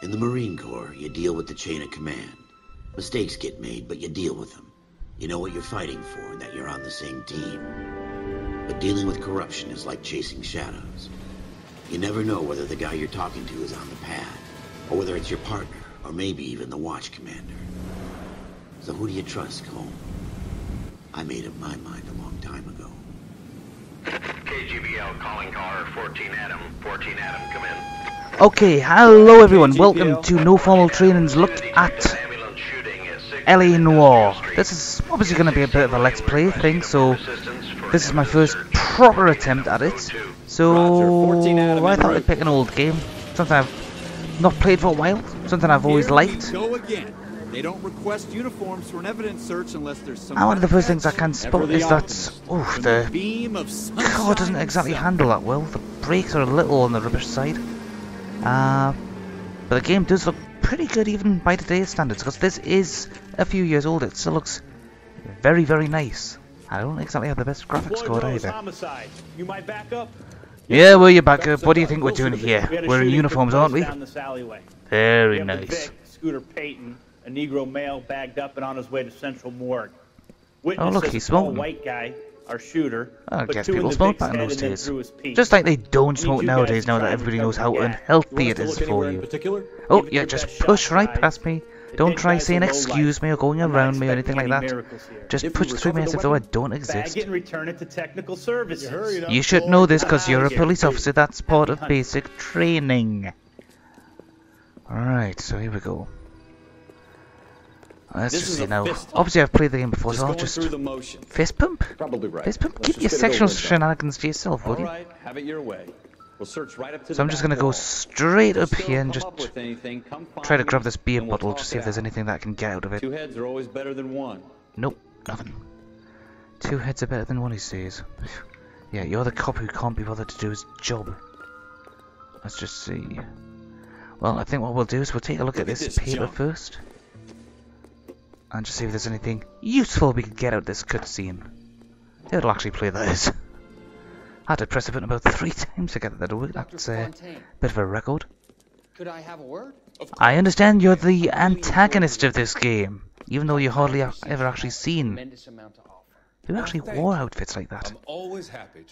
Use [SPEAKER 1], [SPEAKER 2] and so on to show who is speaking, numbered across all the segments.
[SPEAKER 1] In the Marine Corps, you deal with the chain of command. Mistakes get made, but you deal with them. You know what you're fighting for and that you're on the same team. But dealing with corruption is like chasing shadows. You never know whether the guy you're talking to is on the pad, or whether it's your partner, or maybe even the watch commander. So who do you trust, Cole? I made up my mind a long time ago.
[SPEAKER 2] KGBL calling caller 14 Adam. 14 Adam, come in.
[SPEAKER 3] Okay, hello everyone, welcome to No Formal Training's look at LA Noire. This is obviously going to be a bit of a let's play thing, so this is my first proper attempt at it. So I thought I'd pick an old game, something I've not played for a while, something I've always liked.
[SPEAKER 4] They don't request uniforms for an evidence search unless there's some.
[SPEAKER 3] And one of the first things I can spot is that the car doesn't exactly handle that well. The brakes are a little on the rubbish side. But the game does look pretty good even by today's standards, because this is a few years old. It still looks very, very nice. I don't exactly have the best graphics card either.
[SPEAKER 5] You might back up?
[SPEAKER 3] Yeah, well, you're back up. What do you think we're doing here? We're in uniforms, aren't we? Very nice.
[SPEAKER 5] Scooter Payton, a Negro male, bagged up and on his way to Central Morgue.
[SPEAKER 3] Oh, look, he's smoking.
[SPEAKER 5] White guy, our shooter.
[SPEAKER 3] I guess people smoked back in those days. Just like they don't smoke nowadays, now that everybody knows how unhealthy it is for you. Oh, yeah, just push right past me. Don't try saying excuse me or going around me or anything like that. Just push through me as if though I don't exist. You should know this because you're a police officer. That's part of basic training. Alright, so here we go. Let's just see now. Obviously I've played the game before, so I'll just... Fist pump? Fist pump? Keep your sexual shenanigans to yourself, will you? So I'm just gonna go straight up here and just try to grab this beer bottle, just see if there's anything that I can get out of it.
[SPEAKER 4] 2 heads are always better than 1.
[SPEAKER 3] Nope, nothing. 2 heads are better than 1, he says. Yeah, you're the cop who can't be bothered to do his job. Let's just see. Well, I think what we'll do is we'll take a look at this paper first. And just see if there's anything useful we can get out of this cutscene. It'll actually play those. I had to press the button about 3 times to get that to work. That's a bit of a record.
[SPEAKER 6] Could I have a word?
[SPEAKER 3] I understand you're the antagonist of this game, even though you hardly ever actually seen who actually wore outfits like that.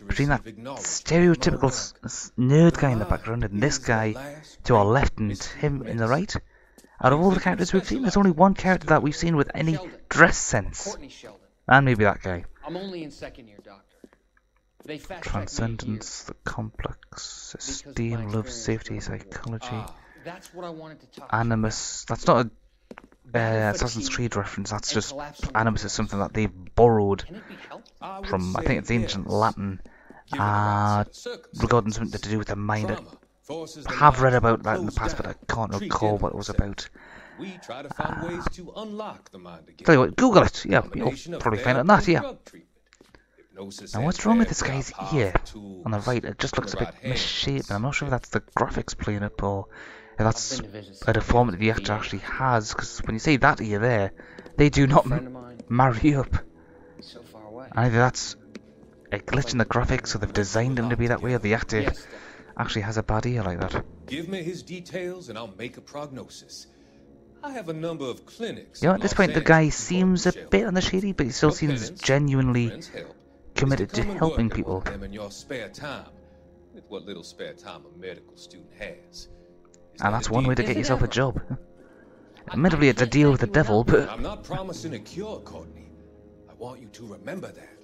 [SPEAKER 3] Between that stereotypical nerd guy in the background and this guy to our left and him in the right, out of all the characters we've seen, there's only one character that we've seen with any dress sense. And maybe that guy.
[SPEAKER 6] I'm only in second year, Doctor.
[SPEAKER 3] Transcendence, the complex, esteem, love, safety, psychology, Animus. That's not a Assassin's Creed reference, that's just Animus is something that they borrowed from, I think it's ancient Latin, regarding something to do with the mind. I have read about that in the past, but I can't recall what it was about. Tell you what, Google it, yeah, you'll probably find it on that, yeah. Now what's wrong with this guy's ear on the right? It just looks a bit misshapen. I'm not sure if that's the graphics playing up or if that's a deformity the actor actually has, because when you say that ear there, they do not marry up. Either that's a glitch in the graphics, or they've designed him to be that way, or the actor actually has a bad ear like that.
[SPEAKER 7] Give me his details and I'll make a prognosis. I have a number of clinics.
[SPEAKER 3] You know, at this point the guy seems a bit on the shady, but he still seems genuinely committed to helping people.
[SPEAKER 7] In your spare time, with what little spare time a medical student has.
[SPEAKER 3] And that's one way to get yourself a job. Admittedly, it's a deal with the devil, but...
[SPEAKER 7] I'm not promising a cure, Courtney. I want you to remember that.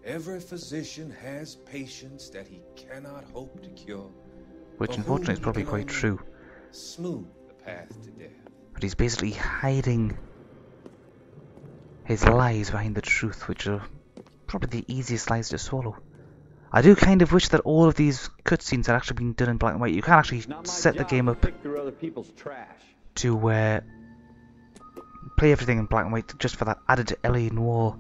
[SPEAKER 7] Every physician has patients that he cannot hope to cure.
[SPEAKER 3] Which, unfortunately, is probably quite true.
[SPEAKER 7] Smooth the path to death.
[SPEAKER 3] But he's basically hiding his lies behind the truth, which are probably the easiest lies to swallow. I do kind of wish that all of these cutscenes had actually been done in black and white. You can actually set the game up to play everything in black and white just for that added LA Noire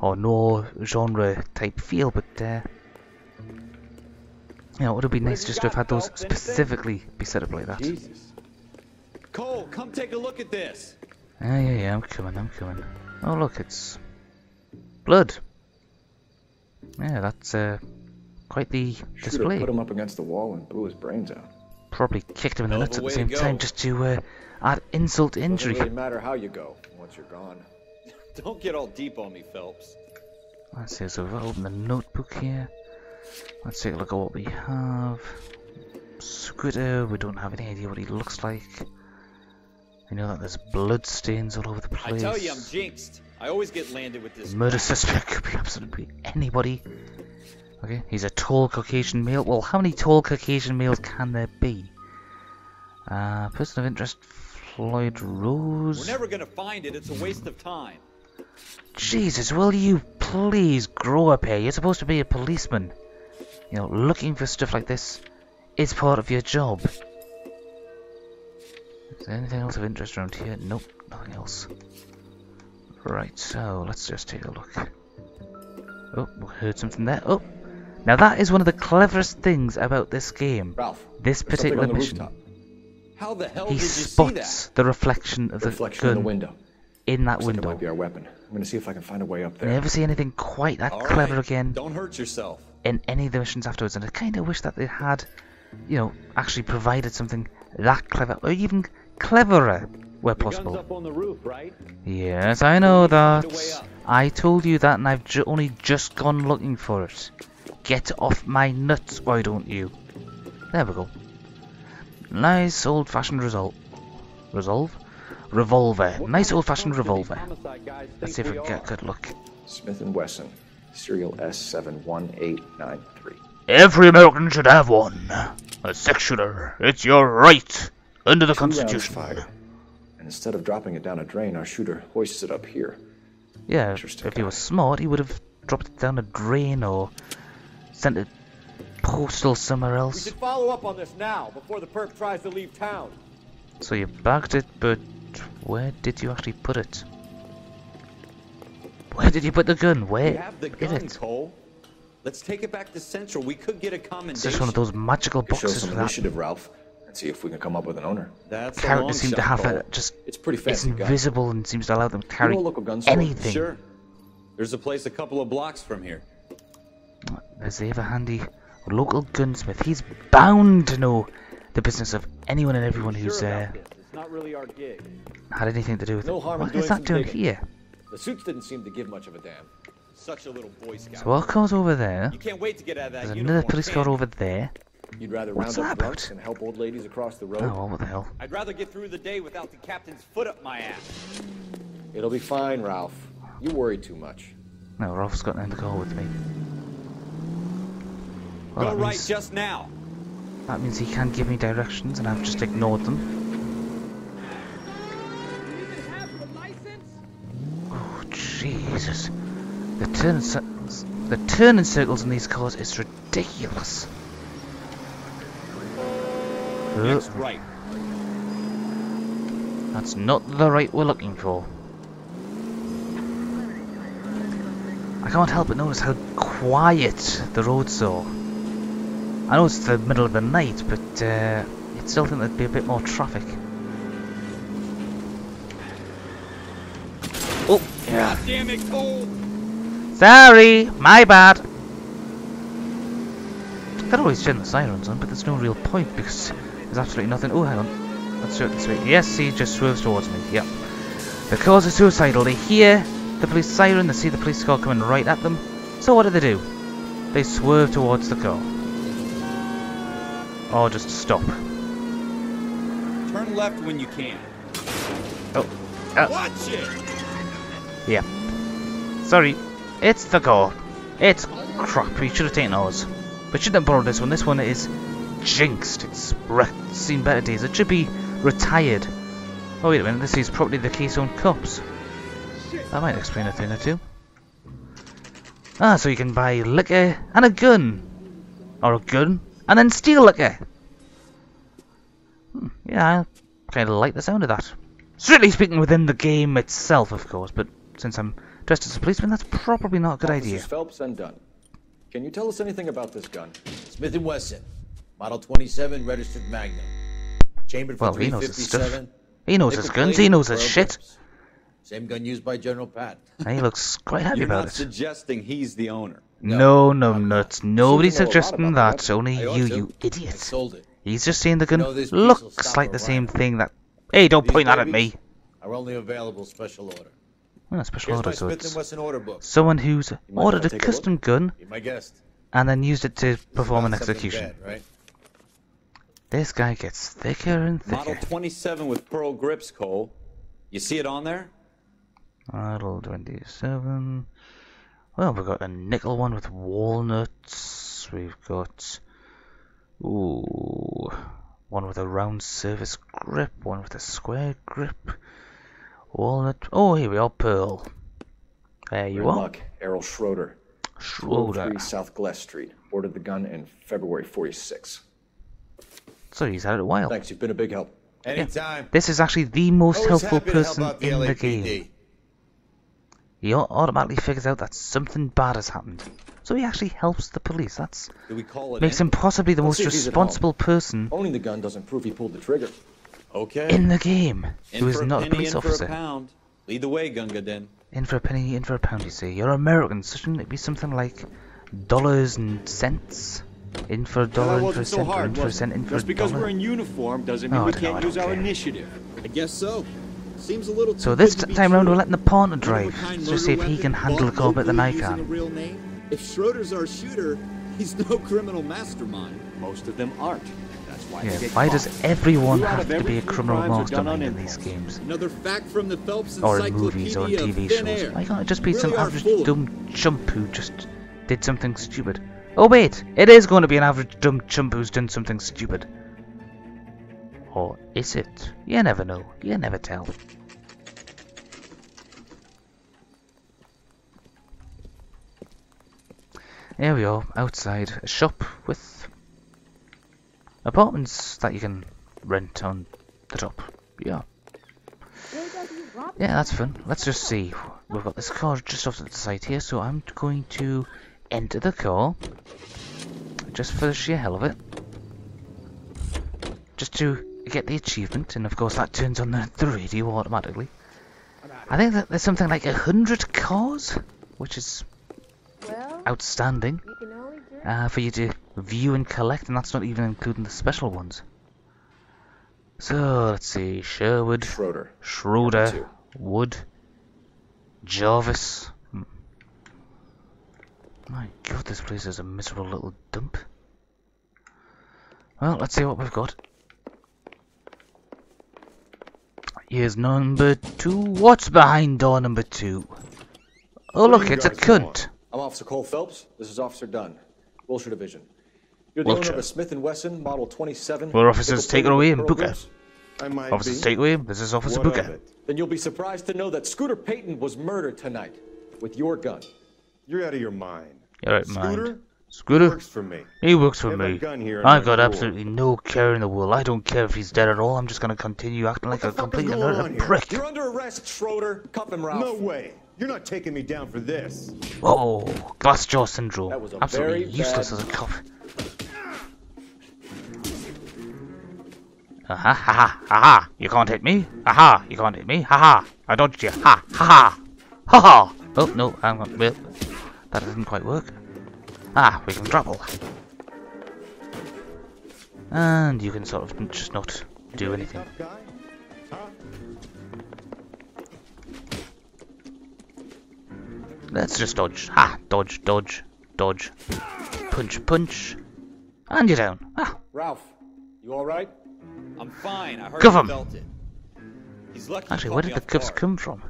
[SPEAKER 3] or Noire genre type feel, but you know, it would have been nice just to have had those specifically be set up like that.
[SPEAKER 4] Jesus. Cole, come take a look at this.
[SPEAKER 3] Yeah, I'm coming. Oh look, it's blood. Yeah, that's quite the display.
[SPEAKER 8] Put him up against the wall and blew his brains out.
[SPEAKER 3] Probably kicked him in the nuts at the same time just to add insult to injury.
[SPEAKER 8] Doesn't really matter how you go once you're gone.
[SPEAKER 4] Don't get all deep on me, Phelps.
[SPEAKER 3] Let's see, so we'll open the notebook here. Let's take a look at what we have. Squidder, we don't have any idea what he looks like. We know that there's blood stains all over the place.
[SPEAKER 4] I tell you, I'm jinxed. I always get landed with this.
[SPEAKER 3] Murder suspect could be absolutely anybody. Okay, he's a tall Caucasian male. Well, how many tall Caucasian males can there be? Person of interest, Floyd Rose.
[SPEAKER 4] We're never gonna find it. It's a waste of time.
[SPEAKER 3] Jesus, will you please grow up here? You're supposed to be a policeman. You know, looking for stuff like this is part of your job. Is there anything else of interest around here? Nope, nothing else. Right, so let's just take a look. Oh, we heard something there. Oh, now that is one of the cleverest things about this game.
[SPEAKER 8] Ralph,
[SPEAKER 3] This particular mission.
[SPEAKER 4] How the hell
[SPEAKER 3] He
[SPEAKER 4] did you see
[SPEAKER 3] spots
[SPEAKER 4] that?
[SPEAKER 3] the reflection of the
[SPEAKER 8] Reflection in the
[SPEAKER 3] gun
[SPEAKER 8] window.
[SPEAKER 3] in that
[SPEAKER 8] Looks like it
[SPEAKER 3] window.
[SPEAKER 8] might be our weapon. I'm gonna see if I can find a way up
[SPEAKER 3] I
[SPEAKER 8] there.
[SPEAKER 3] never see anything quite that
[SPEAKER 4] All
[SPEAKER 3] clever
[SPEAKER 4] right,
[SPEAKER 3] again
[SPEAKER 4] Don't hurt yourself.
[SPEAKER 3] in any of the missions afterwards, and I kind of wish that they had, you know, actually provided something that clever, or even cleverer where
[SPEAKER 5] The gun's
[SPEAKER 3] possible.
[SPEAKER 5] up on the roof, right?
[SPEAKER 3] Yes, I know that.
[SPEAKER 5] Find a way up.
[SPEAKER 3] I told you that, and I've only just gone looking for it. Get off my nuts, why don't you? There we go. Nice old-fashioned revolver. Nice old-fashioned revolver. Let's see if we can get a good look.
[SPEAKER 8] Smith & Wesson, serial S71893.
[SPEAKER 3] Every American should have one. A six-shooter. It's your right. Under the
[SPEAKER 8] 2 rounds
[SPEAKER 3] Constitution.
[SPEAKER 8] fired. And instead of dropping it down a drain, our shooter hoists it up here.
[SPEAKER 3] Yeah,
[SPEAKER 8] Interesting
[SPEAKER 3] if he
[SPEAKER 8] guy.
[SPEAKER 3] was smart, he would have dropped it down a drain or sent it postal somewhere
[SPEAKER 9] We
[SPEAKER 3] else.
[SPEAKER 9] should follow up on this now, before the perp tries to leave town.
[SPEAKER 3] So you bagged it, but where did you actually put it? Where did you put the gun? Where
[SPEAKER 4] We have the
[SPEAKER 3] is
[SPEAKER 4] gun,
[SPEAKER 3] it?
[SPEAKER 4] Cole. Let's take it back to Central. We could get a
[SPEAKER 3] It's
[SPEAKER 4] commendation.
[SPEAKER 3] just one of those magical
[SPEAKER 8] Show
[SPEAKER 3] boxes
[SPEAKER 8] some
[SPEAKER 3] for that.
[SPEAKER 8] initiative, Ralph, and see if we can come up with an owner.
[SPEAKER 4] That's a
[SPEAKER 3] Characters
[SPEAKER 4] long
[SPEAKER 3] seem to
[SPEAKER 4] shot,
[SPEAKER 3] have
[SPEAKER 4] Cole.
[SPEAKER 3] a just.
[SPEAKER 8] It's pretty
[SPEAKER 3] It's
[SPEAKER 8] fancy gun.
[SPEAKER 3] invisible and seems to allow them to carry
[SPEAKER 8] You know a local gun store?
[SPEAKER 3] anything.
[SPEAKER 4] Sure. There's a place a couple of blocks from here.
[SPEAKER 3] There's the ever handy local gunsmith. He's bound to know the business of anyone and everyone who's
[SPEAKER 5] Sure about this. It's not really our gig.
[SPEAKER 3] had anything to do with
[SPEAKER 9] No
[SPEAKER 3] it.
[SPEAKER 9] harm in
[SPEAKER 3] What
[SPEAKER 9] doing
[SPEAKER 3] is that
[SPEAKER 9] some
[SPEAKER 3] doing
[SPEAKER 9] digging.
[SPEAKER 3] here?
[SPEAKER 9] The suits didn't seem to give much of a damn.
[SPEAKER 4] Such a little Boy Scout.
[SPEAKER 3] So our car's over there.
[SPEAKER 4] You can't wait to get out of that
[SPEAKER 3] There's
[SPEAKER 4] uniform,
[SPEAKER 3] another police
[SPEAKER 4] can
[SPEAKER 3] car
[SPEAKER 4] you?
[SPEAKER 3] over there.
[SPEAKER 8] You'd rather
[SPEAKER 3] What's
[SPEAKER 8] round
[SPEAKER 3] that
[SPEAKER 8] up
[SPEAKER 3] about?
[SPEAKER 8] drunks and help old ladies across the road?
[SPEAKER 3] Oh, well, what the hell?
[SPEAKER 4] I'd rather get through the day without the captain's foot up my ass.
[SPEAKER 8] It'll be fine, Ralph. You worry too much.
[SPEAKER 3] No, Rolf's got in the car with me. Well,
[SPEAKER 4] Go
[SPEAKER 3] that
[SPEAKER 4] right
[SPEAKER 3] means,
[SPEAKER 4] just now.
[SPEAKER 3] that means he can give me directions and I've just ignored them. Oh, Jesus. The turning circles in these cars is ridiculous.
[SPEAKER 4] That's right.
[SPEAKER 3] That's not the right we're looking for. I can't help but notice how quiet the roads are. I know it's the middle of the night, but you'd still think there'd be a bit more traffic. Oh, yeah.
[SPEAKER 4] God damn it, Cole!
[SPEAKER 3] Sorry, my bad. I could always turn the sirens on, but there's no real point because there's absolutely nothing. Oh, hang on. Let's do it this way. Yes, he just swerves towards me. Yep. The cars are suicidal. They hear the police siren, they see the police car coming right at them. So what do? They swerve towards the car. Or just stop.
[SPEAKER 4] Turn left when you can.
[SPEAKER 3] Oh.
[SPEAKER 4] Watch it!
[SPEAKER 3] Yep. Sorry. It's the car. It's crap. We should have taken ours. But shouldn't have borrowed this one. This one is jinxed. It's seen better days. It should be retired. Oh, wait a minute. This is probably the Keystone Cops. That might explain a thing or two. Ah, so you can buy liquor and a gun. Or a gun and then steal liquor. Yeah, I kind of like the sound of that. Strictly speaking within the game itself, of course, but since I'm dressed as a policeman, that's probably not a good idea.
[SPEAKER 8] Officers Phelps and Dunn. Can you tell us anything about this gun?
[SPEAKER 10] Smith & Wesson, Model 27, registered Magnum. Chambered for
[SPEAKER 3] Well, he knows his stuff.
[SPEAKER 10] 357.
[SPEAKER 3] He knows his guns, he knows his shit.
[SPEAKER 10] Same gun used by General Patton.
[SPEAKER 3] And he looks quite happy
[SPEAKER 4] You're
[SPEAKER 3] about
[SPEAKER 4] not
[SPEAKER 3] it.
[SPEAKER 4] suggesting he's the owner.
[SPEAKER 3] No, nuts. Nobody's
[SPEAKER 8] Seems to know a lot
[SPEAKER 3] suggesting
[SPEAKER 8] about
[SPEAKER 3] that.
[SPEAKER 8] the
[SPEAKER 3] Only
[SPEAKER 10] I ought
[SPEAKER 3] you,
[SPEAKER 10] to.
[SPEAKER 3] you
[SPEAKER 10] I
[SPEAKER 3] idiot.
[SPEAKER 10] sold it.
[SPEAKER 3] He's just saying the gun
[SPEAKER 10] know this piece will
[SPEAKER 3] looks
[SPEAKER 10] stop
[SPEAKER 3] like
[SPEAKER 10] a
[SPEAKER 3] the same
[SPEAKER 10] riot.
[SPEAKER 3] thing that... Hey, don't
[SPEAKER 10] These
[SPEAKER 3] point that at
[SPEAKER 10] babies
[SPEAKER 3] me.
[SPEAKER 10] Are only available special order.
[SPEAKER 3] Well, special
[SPEAKER 10] Here's
[SPEAKER 3] order,
[SPEAKER 10] my
[SPEAKER 3] so
[SPEAKER 10] Smith
[SPEAKER 3] it's
[SPEAKER 10] & Wesson order book.
[SPEAKER 3] someone who's
[SPEAKER 8] might
[SPEAKER 3] ordered
[SPEAKER 8] wanna
[SPEAKER 3] a
[SPEAKER 8] take a
[SPEAKER 3] custom gun
[SPEAKER 10] Be my guest.
[SPEAKER 3] and then used it to perform an
[SPEAKER 10] Not something
[SPEAKER 3] execution.
[SPEAKER 10] bad, right?
[SPEAKER 3] This guy gets thicker and
[SPEAKER 4] Model
[SPEAKER 3] thicker.
[SPEAKER 4] 27 with pearl grips, Cole. You see it on there?
[SPEAKER 3] Model 27. Well, we've got a nickel one with walnuts. We've got... Ooh... One with a round surface grip. One with a square grip. Walnut. Oh, here we are, pearl. There you
[SPEAKER 8] Red
[SPEAKER 3] are.
[SPEAKER 8] Luck, Errol Schroeder.
[SPEAKER 3] Schroeder.
[SPEAKER 8] 203 South Gless Street. Ordered the gun in February 46.
[SPEAKER 3] So he's had it a while.
[SPEAKER 8] Thanks, you've been a big help.
[SPEAKER 10] Anytime.
[SPEAKER 3] This is actually the most
[SPEAKER 10] Always
[SPEAKER 3] helpful
[SPEAKER 10] happy to help
[SPEAKER 3] person
[SPEAKER 10] out the
[SPEAKER 3] in the
[SPEAKER 10] LAPD.
[SPEAKER 3] game. He automatically figures out that something bad has happened. So he actually helps the police. That's
[SPEAKER 4] Do we call it
[SPEAKER 3] makes
[SPEAKER 4] in?
[SPEAKER 3] him possibly the
[SPEAKER 8] Let's
[SPEAKER 3] most
[SPEAKER 8] see if he's at home.
[SPEAKER 3] responsible person
[SPEAKER 8] Owning the gun doesn't prove he pulled the trigger.
[SPEAKER 4] Okay.
[SPEAKER 3] in the game
[SPEAKER 4] In
[SPEAKER 3] who is
[SPEAKER 4] for
[SPEAKER 3] not a
[SPEAKER 4] penny,
[SPEAKER 3] police
[SPEAKER 4] in for
[SPEAKER 3] officer.
[SPEAKER 4] a pound. Lead the way, Gunga Den.
[SPEAKER 3] In for a penny, in for a pound, you see. You're American, so shouldn't it be something like dollars and cents? In for a dollar, in for a cent, or in for a cent, in for a
[SPEAKER 4] Just because
[SPEAKER 3] dollar.
[SPEAKER 4] we're in uniform doesn't
[SPEAKER 3] Oh,
[SPEAKER 4] mean
[SPEAKER 3] I
[SPEAKER 4] we
[SPEAKER 3] don't know, I
[SPEAKER 4] can't
[SPEAKER 3] don't
[SPEAKER 4] use our
[SPEAKER 3] care.
[SPEAKER 4] initiative.
[SPEAKER 11] I guess so. Seems a little
[SPEAKER 3] So
[SPEAKER 11] too
[SPEAKER 3] this
[SPEAKER 11] good to be
[SPEAKER 3] time round
[SPEAKER 11] true.
[SPEAKER 3] we're letting the partner drive,
[SPEAKER 11] One-of-a-kind
[SPEAKER 3] just to see if
[SPEAKER 11] murder
[SPEAKER 3] he can
[SPEAKER 11] weapon,
[SPEAKER 3] handle the
[SPEAKER 11] bought
[SPEAKER 3] car better than I
[SPEAKER 11] locally using a
[SPEAKER 3] can.
[SPEAKER 11] real name? If Schroeder's our shooter, he's no criminal mastermind.
[SPEAKER 4] Most of them aren't. That's why
[SPEAKER 3] Yeah,
[SPEAKER 4] they get
[SPEAKER 3] why
[SPEAKER 4] caught.
[SPEAKER 3] does everyone
[SPEAKER 4] 2 out
[SPEAKER 3] have
[SPEAKER 4] of
[SPEAKER 3] to
[SPEAKER 4] every
[SPEAKER 3] be a
[SPEAKER 4] 3
[SPEAKER 3] criminal
[SPEAKER 4] crimes are done
[SPEAKER 3] mastermind in
[SPEAKER 4] on
[SPEAKER 3] these games?
[SPEAKER 11] Another fact from the Phelps
[SPEAKER 3] Or in
[SPEAKER 11] Encyclopedia
[SPEAKER 3] movies or
[SPEAKER 11] of
[SPEAKER 3] TV
[SPEAKER 11] Thin
[SPEAKER 3] shows.
[SPEAKER 11] Air.
[SPEAKER 3] Why can't it just be
[SPEAKER 11] Really
[SPEAKER 3] some
[SPEAKER 11] are
[SPEAKER 3] average
[SPEAKER 11] full of-
[SPEAKER 3] dumb chump who just did something stupid? Oh wait, it is going to be an average dumb chump who's done something stupid. Or is it? You never know. You never tell. Here we are, outside a shop with apartments that you can rent on the top. Yeah. Yeah, that's fun. Let's just see. We've got this car just off to the side here, so I'm going to enter the car. Just for the sheer hell of it. Just to get the achievement, and of course that turns on the radio automatically. I think that there's something like 100 cars, which is outstanding for you to view and collect, and that's not even including the special ones. So let's see, Sherwood, Schroeder, Wood, Jarvis. My God, this place is a miserable little dump. Well, let's see what we've got. Here's number 2. What's behind door number 2? Oh look, it's a cunt.
[SPEAKER 8] I'm Officer Cole Phelps. This is Officer Dunn, Wilshire Division. You're the owner of a Smith & Wesson Model 27.
[SPEAKER 3] Well, officers, take it away and book her.
[SPEAKER 8] I might
[SPEAKER 3] Officers, take it away. This is Officer Booker.
[SPEAKER 8] Then you'll be surprised to know that Scooter Payton was murdered tonight with your gun.
[SPEAKER 12] You're out of your mind.
[SPEAKER 3] You're out of
[SPEAKER 12] Scooter?
[SPEAKER 3] mind. Scooter?
[SPEAKER 12] Works for me.
[SPEAKER 3] He works for
[SPEAKER 12] I have a
[SPEAKER 3] me.
[SPEAKER 12] gun here in
[SPEAKER 3] I've
[SPEAKER 12] my
[SPEAKER 3] got
[SPEAKER 12] drawer.
[SPEAKER 3] absolutely no care in the world. I don't care if he's dead at all. I'm just going to continue acting like a complete and utter prick.
[SPEAKER 8] You're under arrest, Schroeder. Cuff him, Ralph.
[SPEAKER 12] No way. You're not taking me down for this.
[SPEAKER 3] Oh, glassjaw syndrome.
[SPEAKER 8] That was a
[SPEAKER 3] Absolutely
[SPEAKER 8] very
[SPEAKER 3] useless
[SPEAKER 8] bad
[SPEAKER 3] as a cop. Ha ha ha! You can't hit me. Ha! You can't hit me. Ha! I dodged you. Ha ha! Ha! Oh no, hang on. Well, that didn't quite work. We can grapple. And you can sort of just not do anything. Let's just dodge. Dodge, dodge, dodge. Punch, punch. And you're down.
[SPEAKER 8] Ralph, you alright?
[SPEAKER 4] I'm fine. I heard
[SPEAKER 3] Cuff
[SPEAKER 4] he
[SPEAKER 3] him.
[SPEAKER 4] felt it. He's lucky he
[SPEAKER 3] Actually,
[SPEAKER 4] caught
[SPEAKER 3] where
[SPEAKER 4] me
[SPEAKER 3] did the
[SPEAKER 4] off
[SPEAKER 3] cuffs
[SPEAKER 4] guard.
[SPEAKER 3] come from?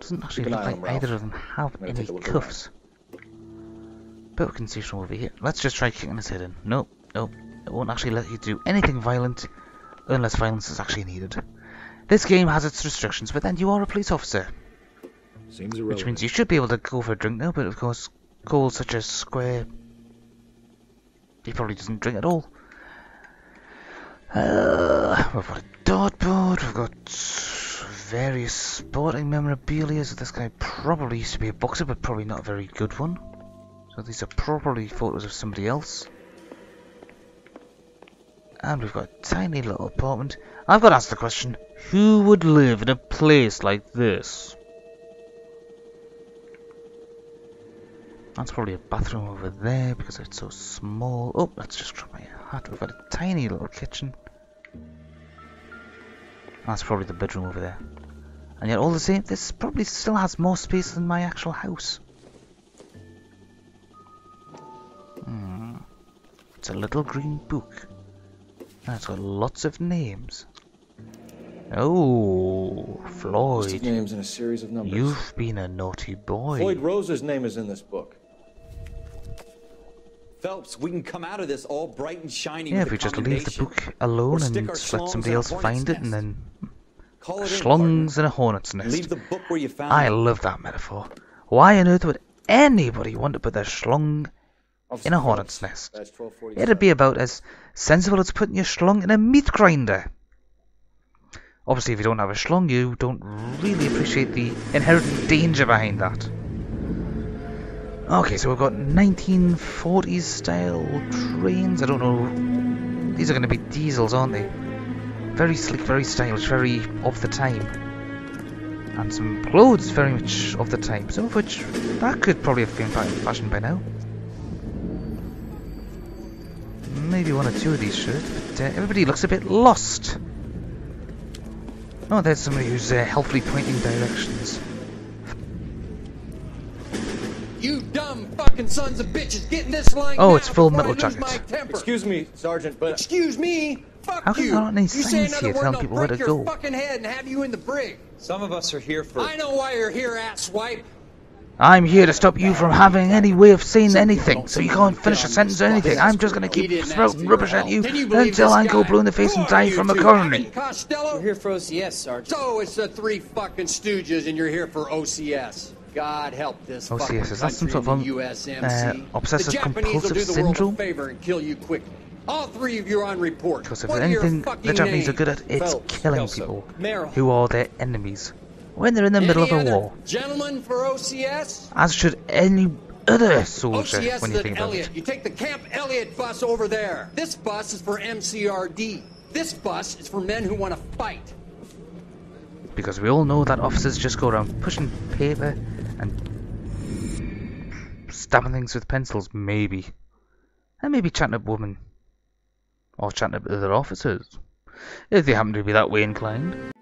[SPEAKER 3] Doesn't actually
[SPEAKER 8] Keep an
[SPEAKER 3] look
[SPEAKER 8] eye on
[SPEAKER 3] like
[SPEAKER 8] him, Ralph.
[SPEAKER 3] either of them have
[SPEAKER 8] gonna
[SPEAKER 3] any
[SPEAKER 8] take a look
[SPEAKER 3] cuffs. But we can see from over here. Let's just try kicking his head in. Nope, nope. It won't actually let you do anything violent unless violence is actually needed. This game has its restrictions, but then you are a police officer.
[SPEAKER 8] Seems
[SPEAKER 3] Which means you should be able to go for a drink now, but of course, Cole's such a square. He probably doesn't drink at all. We've got a dartboard, we've got various sporting memorabilia. So this guy probably used to be a boxer, but probably not a very good one. So these are probably photos of somebody else. And we've got a tiny little apartment. I've got to ask the question, who would live in a place like this? That's probably a bathroom over there because it's so small. Oh, let's just drop my hut. We've got a tiny little kitchen. That's probably the bedroom over there. And yet all the same, this probably still has more space than my actual house. It's a little green book. And it's got lots of names. Oh, Floyd.
[SPEAKER 8] List of names in a series of numbers.
[SPEAKER 3] You've been a naughty boy.
[SPEAKER 8] Floyd Rose's name is in this book.
[SPEAKER 11] Phelps, we can come out of this all bright and shiny.
[SPEAKER 3] Yeah,
[SPEAKER 11] with
[SPEAKER 3] if we
[SPEAKER 11] a
[SPEAKER 3] just leave the
[SPEAKER 11] commendation.
[SPEAKER 3] book alone
[SPEAKER 11] Or
[SPEAKER 3] and
[SPEAKER 11] stick our
[SPEAKER 3] just let
[SPEAKER 11] schlongs
[SPEAKER 3] somebody
[SPEAKER 11] in a
[SPEAKER 3] else
[SPEAKER 11] hornet's
[SPEAKER 3] find it, and
[SPEAKER 11] nest.
[SPEAKER 3] then
[SPEAKER 11] Call it in,
[SPEAKER 3] schlongs in a hornet's nest.
[SPEAKER 11] Leave the book where you found
[SPEAKER 3] I
[SPEAKER 11] it.
[SPEAKER 3] love that metaphor. Why on earth would anybody want to put their schlong in a hornet's nest? It'd be about as sensible as putting your schlong in a meat grinder. Obviously, if you don't have a schlong, you don't really appreciate the inherent danger behind that. Okay, so we've got 1940s style trains. I don't know. These are going to be diesels, aren't they? Very sleek, very stylish, very of the time. And some clothes very much of the time. Some of which, that could probably have been back in fashion by now. Maybe one or two of these should, but everybody looks a bit lost. Oh, there's somebody who's helpfully pointing directions.
[SPEAKER 7] You dumb fucking sons of bitches, get in this line
[SPEAKER 3] Oh,
[SPEAKER 7] now
[SPEAKER 3] it's Full
[SPEAKER 7] before I
[SPEAKER 3] Metal
[SPEAKER 7] lose my
[SPEAKER 3] Jacket.
[SPEAKER 7] temper.
[SPEAKER 8] Excuse me, Sergeant, but...
[SPEAKER 7] Excuse me? Fuck
[SPEAKER 3] How come
[SPEAKER 7] you.
[SPEAKER 3] there aren't any
[SPEAKER 7] You say
[SPEAKER 3] signs
[SPEAKER 7] another
[SPEAKER 3] here
[SPEAKER 7] word
[SPEAKER 3] telling
[SPEAKER 7] and I'll
[SPEAKER 3] people where
[SPEAKER 7] break
[SPEAKER 3] to
[SPEAKER 7] your
[SPEAKER 3] go?
[SPEAKER 7] fucking head and have you in the brig.
[SPEAKER 11] Some of us are here for.
[SPEAKER 7] I know why you're here, asswipe.
[SPEAKER 3] I'm here to stop you from having any way of saying anything, so you can't finish a sentence or anything. I'm just gonna keep sprouting rubbish at you until I go blue in the face and die from a coronary.
[SPEAKER 7] Costello?
[SPEAKER 6] We're here for OCS, Sergeant.
[SPEAKER 7] So it's the three fucking stooges and you're here for OCS. God help this fucking
[SPEAKER 3] OCS, is that some
[SPEAKER 7] country
[SPEAKER 3] sort of
[SPEAKER 7] and the USMC.
[SPEAKER 3] obsessive
[SPEAKER 7] the Japanese
[SPEAKER 3] compulsive
[SPEAKER 7] will do the
[SPEAKER 3] syndrome?
[SPEAKER 7] world a favor and kill you quickly. All three of you are on report.
[SPEAKER 3] Because if
[SPEAKER 7] What
[SPEAKER 3] there's
[SPEAKER 7] are your
[SPEAKER 3] anything
[SPEAKER 7] fucking
[SPEAKER 3] the Japanese are
[SPEAKER 7] names?
[SPEAKER 3] good at, it's
[SPEAKER 8] Phelps,
[SPEAKER 3] killing
[SPEAKER 8] Kelso,
[SPEAKER 3] people
[SPEAKER 6] Merrill.
[SPEAKER 3] who are their enemies when they're in the middle of
[SPEAKER 7] Any
[SPEAKER 3] a
[SPEAKER 7] other
[SPEAKER 3] war.
[SPEAKER 7] gentlemen for OCS?
[SPEAKER 3] As should any other soldier
[SPEAKER 7] OCS
[SPEAKER 3] when
[SPEAKER 7] is
[SPEAKER 3] you
[SPEAKER 7] at
[SPEAKER 3] think about
[SPEAKER 7] Elliott.
[SPEAKER 3] it.
[SPEAKER 7] You take the Camp Elliott bus over there. This bus is for MCRD. This bus is for men who want to fight.
[SPEAKER 3] Because we all know that officers just go around pushing paper and stabbing things with pencils, maybe. And maybe chatting up women. Or chatting up other officers. If they happen to be that way inclined.